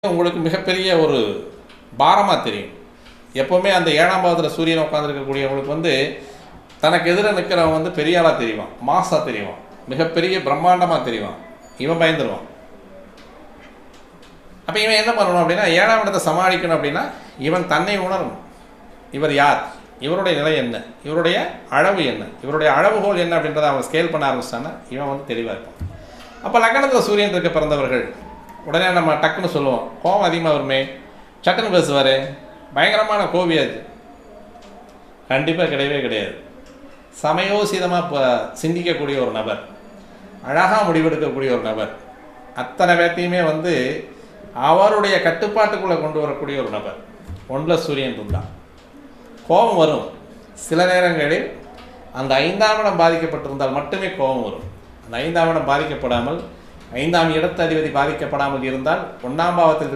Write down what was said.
உங்களுக்கு மிகப்பெரிய ஒரு பாரமாக தெரியும். எப்போவுமே அந்த 7ஆம் பாவத்தில் சூரியன் உட்காந்துருக்கக்கூடியவங்களுக்கு தனக்கு எதிர நிற்கிறவன் பெரிய ஆளாக தெரிவான், மாசாக தெரிவான், மிகப்பெரிய பிரம்மாண்டமாக தெரிவான். இவன் பயந்துருவான். அப்போ இவன் என்ன பண்ணணும் அப்படின்னா, 7ஆம் இடத்தை சமாளிக்கணும் அப்படின்னா இவன் தன்னை உணரணும். இவர் யார், இவருடைய நிலை என்ன, இவருடைய அளவு என்ன, இவருடைய அளவுகோல் என்ன அப்படின்றத அவன் ஸ்கேல் பண்ண ஆரம்பிச்சிட்டான்னா இவன் தெளிவாக இருப்பான். அப்போ லக்னத்தில் சூரியன் இருக்க பிறந்தவர்கள் உடனே நம்ம டக்குன்னு சொல்லுவோம், கோபம் அதிகமாக வருமே, சட்டுன்னு பேசுவார், பயங்கரமான கோபியாச்சு. கண்டிப்பாக கிடையவே கிடையாது. சமயோசிதமாக சிந்திக்கக்கூடிய ஒரு நபர், அழகாக முடிவெடுக்கக்கூடிய ஒரு நபர், அத்தனை பேர்த்தையுமே அவருடைய கட்டுப்பாட்டுக்குள்ளே கொண்டு வரக்கூடிய ஒரு நபர். ஒன்றில் சூரியன் இருந்தால் கோபம் வரும். சில நேரங்களில் அந்த 5ஆம் இடம் பாதிக்கப்பட்டிருந்தால் மட்டுமே கோபம் வரும். அந்த 5ஆம் இடம் பாதிக்கப்படாமல், 5ஆம் இடத்து அதிபதி பாதிக்கப்படாமல் இருந்தால் 1ஆம் பாவத்தில்